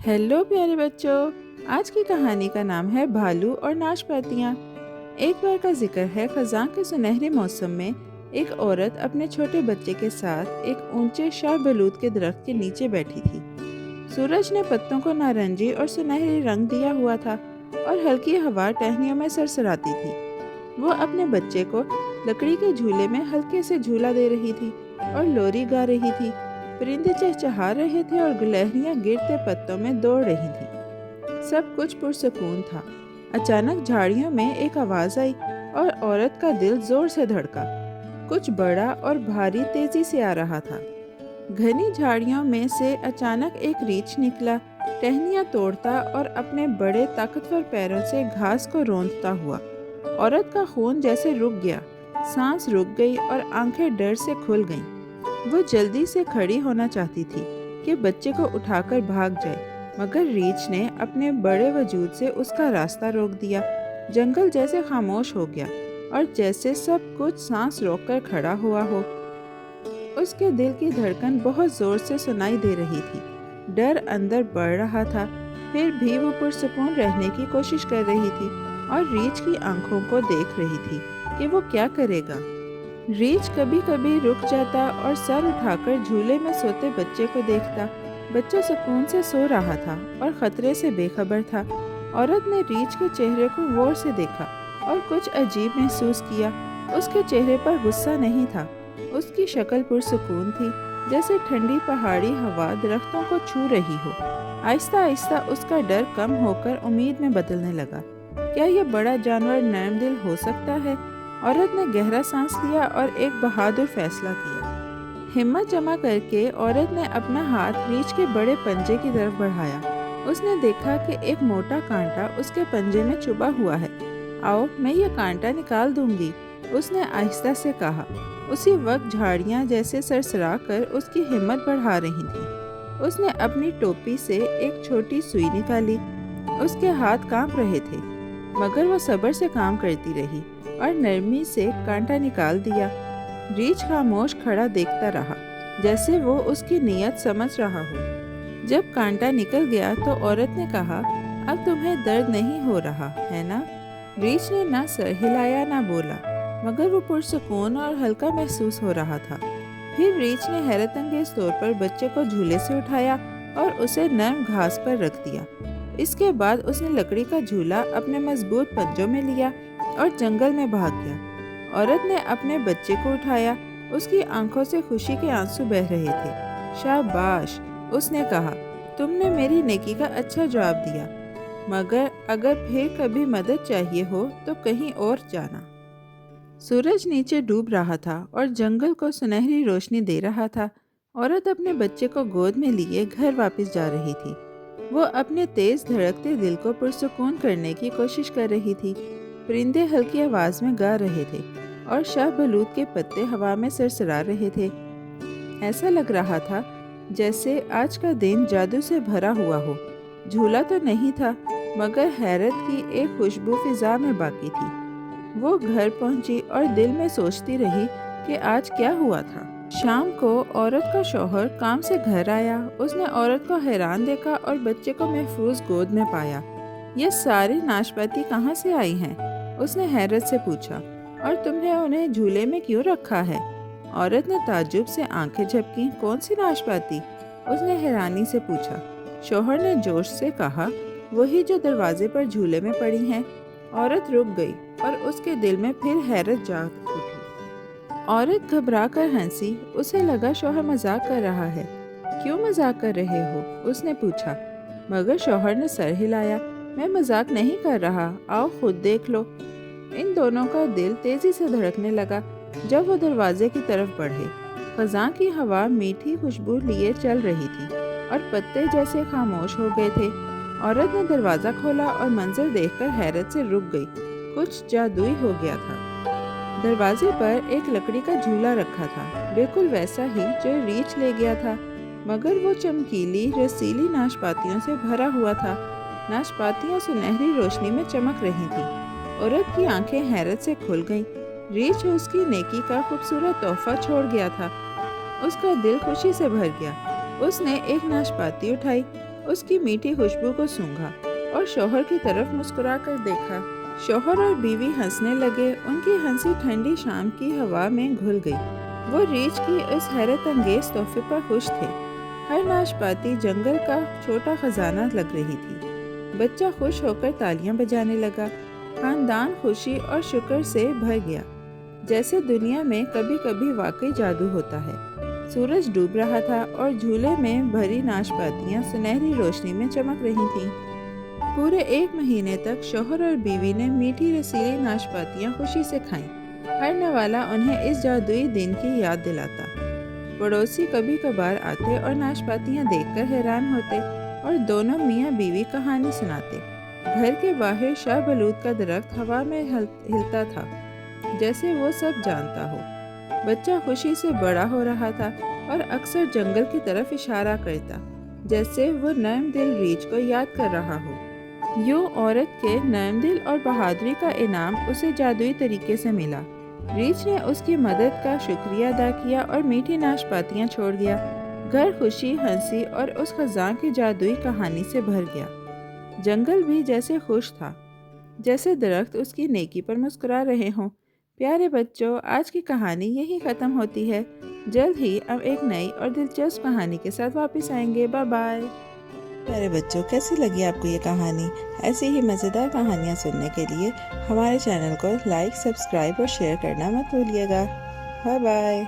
Hello प्यारे बच्चों। आज की कहानी का नाम है भालू और नाशपातियाँ। एक बार का जिक्र है खजां के सुनहरे मौसम में एक औरत अपने छोटे बच्चे के साथ एक ऊंचे शाहबलूत के दरख्त के नीचे बैठी थी। सूरज ने पत्तों को नारंगी और सुनहरी रंग दिया हुआ था और हल्की हवा टहनियों में सरसराती थी। वो अपने बच्चे को लकड़ी के झूले में हल्के से झूला दे रही थी और लोरी गा रही थी। परिंदे चहचहा रहे थे और गिलहरियां गिरते पत्तों में दौड़ रही थी। सब कुछ पुरसुकून था। अचानक झाड़ियों में एक आवाज आई और औरत का दिल जोर से धड़का। कुछ बड़ा और भारी तेजी से आ रहा था। घनी झाड़ियों में से अचानक एक रीछ निकला, टहनियां तोड़ता और अपने बड़े ताकतवर पैरों से घास को रौंदता हुआ। औरत का खून जैसे रुक गया, सांस रुक गई और आंखें डर से खुल गईं। वो जल्दी से खड़ी होना चाहती थी कि बच्चे को उठाकर भाग जाए, मगर रीछ ने अपने बड़े वजूद से उसका रास्ता रोक दिया। जंगल जैसे खामोश हो गया और जैसे सब कुछ सांस रोककर खड़ा हुआ हो। उसके दिल की धड़कन बहुत जोर से सुनाई दे रही थी। डर अंदर बढ़ रहा था, फिर भी वो पुरसुकून रहने की कोशिश कर रही थी और रीछ की आंखों को देख रही थी कि वो क्या करेगा। रीछ कभी कभी रुक जाता और सर उठाकर झूले में सोते बच्चे को देखता। बच्चा सुकून से सो रहा था और खतरे से बेखबर था। औरत ने रीछ के चेहरे को गौर से देखा और कुछ अजीब महसूस किया। उसके चेहरे पर गुस्सा नहीं था, उसकी शक्ल पुरसुकून थी, जैसे ठंडी पहाड़ी हवा दरख्तों को छू रही हो। आहिस्ता आहिस्ता उसका डर कम होकर उम्मीद में बदलने लगा। क्या यह बड़ा जानवर नरम दिल हो सकता है? औरत ने गहरा सांस लिया और एक बहादुर फैसला किया। हिम्मत जमा करके औरत ने अपना हाथ रीछ के बड़े पंजे की तरफ बढ़ाया। उसने देखा कि एक मोटा कांटा उसके पंजे में चुभा हुआ है। आओ, मैं ये कांटा निकाल दूंगी, उसने आहिस्ता से कहा। उसी वक्त झाड़ियां जैसे सरसरा कर उसकी हिम्मत बढ़ा रही थीं। उसने अपनी टोपी से एक छोटी सुई निकाली। उसके हाथ कांप रहे थे, मगर वो सब्र से काम करती रही और नरमी से कांटा निकाल दिया। रीछ खामोश खड़ा देखता रहा, जैसे वो उसकी नीयत समझ रहा हो। जब कांटा निकल गया तो औरत ने कहा, अब तुम्हें दर्द नहीं हो रहा है ना? रीछ ने ना सर हिलाया ना बोला, मगर वो पुरसुकून और हल्का महसूस हो रहा था। फिर रीछ ने हैरत अंगेज तौर पर बच्चे को झूले से उठाया और उसे नरम घास पर रख दिया। इसके बाद उसने लकड़ी का झूला अपने मजबूत पंजों में लिया और जंगल में भाग गया। औरत ने अपने बच्चे को उठाया, उसकी आंखों से खुशी के आंसू बह रहे थे। शाबाश, उसने कहा, तुमने मेरी नेकी का अच्छा जवाब दिया, मगर अगर फिर कभी मदद चाहिए हो तो कहीं और जाना। सूरज नीचे डूब रहा था और जंगल को सुनहरी रोशनी दे रहा था। औरत अपने बच्चे को गोद में लिए घर वापस जा रही थी। वो अपने तेज धड़कते दिल को पुरसुकून करने की कोशिश कर रही थी। परिंदे हल्की आवाज में गा रहे थे और शाहबलूत के पत्ते हवा में सरसरा रहे थे। ऐसा लग रहा था जैसे आज का दिन जादू से भरा हुआ हो। झूला तो नहीं था, मगर हैरत की एक खुशबू फिजा में बाकी थी। वो घर पहुंची और दिल में सोचती रही कि आज क्या हुआ था। शाम को औरत का शौहर काम से घर आया। उसने औरत को हैरान देखा और बच्चे को महफूज गोद में पाया। ये सारी नाशपाती कहाँ से आई हैं? उसने हैरत से पूछा। और तुमने उन्हें झूले में क्यों रखा है? औरत ने ताज्जुब से आंखें झपकी। कौन सी नाशपाती? उसने हैरानी से पूछा। शौहर ने जोश से कहा, वही जो दरवाजे पर झूले में पड़ी हैं। औरत रुक गई और उसके दिल में फिर हैरत जाग उठी। औरत घबरा कर हंसी। उसे लगा शौहर मजाक कर रहा है। क्यों मजाक कर रहे हो? उसने पूछा, मगर शौहर ने सर हिलाया। मैं मजाक नहीं कर रहा, आओ खुद देख लो। इन दोनों का दिल तेजी से धड़कने लगा जब वो दरवाजे की तरफ बढ़े। खजां की हवा मीठी खुशबू लिए चल रही थी और पत्ते जैसे खामोश हो गए थे। औरत ने दरवाजा खोला और मंजर देखकर हैरत से रुक गई। कुछ जादुई हो गया था। दरवाजे पर एक लकड़ी का झूला रखा था, बिल्कुल वैसा ही जो रीछ ले गया था, मगर वो चमकीली रसीली नाशपातियों से भरा हुआ था। नाशपातियां सुनहरी रोशनी में चमक रही थी। औरत की आंखें हैरत से खुल गईं। रीछ उसकी नेकी का खूबसूरत तोहफा छोड़ गया था। उसका दिल खुशी से भर गया। उसने एक नाशपाती उठाई, اس کی میٹھی خوشبو کو سونگھا اور شوہر کی طرف مسکرا کر دیکھا۔ شوہر اور بیوی ہنسنے لگے، ان کی ہنسی ٹھنڈی شام کی ہوا میں گھل گئی۔ وہ ریچھ کی اس حیرت انگیز تحفے پر خوش تھے۔ ہر ناشپاتی جنگل کا چھوٹا خزانہ لگ رہی تھی۔ بچہ خوش ہو کر تالیاں بجانے لگا۔ خاندان خوشی اور شکر سے بھر گیا، جیسے دنیا میں کبھی کبھی واقعی جادو ہوتا ہے۔ سورج ڈوب رہا تھا اور جھولے میں بھری ناشپاتیاں سنہری روشنی میں چمک رہی تھیں۔ پورے 1 مہینے تک شوہر اور بیوی نے میٹھی رسیلی ناشپاتیاں خوشی سے کھائیں۔ ہر نوالا انہیں اس جادوئی دن کی یاد دلاتا۔ پڑوسی کبھی کبھار آتے اور ناشپاتیاں دیکھ کر حیران ہوتے اور دونوں میاں بیوی کہانی سناتے۔ گھر کے باہر شاہ بلوط کا درخت ہوا میں ہلتا تھا، جیسے وہ سب جانتا ہو۔ بچہ خوشی سے بڑا ہو رہا تھا اور اکثر جنگل کی طرف اشارہ کرتا، جیسے وہ نرم دل ریچھ کو یاد کر رہا ہو۔ یوں عورت کے نرم دل اور بہادری کا انعام اسے جادوئی طریقے سے ملا۔ ریچھ نے اس کی مدد کا شکریہ ادا کیا اور میٹھی ناشپاتیاں چھوڑ دیا۔ گھر خوشی، ہنسی اور اس خزاں کی جادوئی کہانی سے بھر گیا۔ جنگل بھی جیسے خوش تھا، جیسے درخت اس کی نیکی پر مسکرا رہے ہوں۔ پیارے بچوں، آج کی کہانی یہی ختم ہوتی ہے۔ جلد ہی اب ایک نئی اور دلچسپ کہانی کے ساتھ واپس آئیں گے۔ Bye bye. پیارے بچوں، کیسی لگی آپ کو یہ کہانی؟ ایسی ہی مزیدار کہانیاں سننے کے لیے ہمارے چینل کو لائک، سبسکرائب اور شیئر کرنا مت بھولیے گا۔ Bye bye.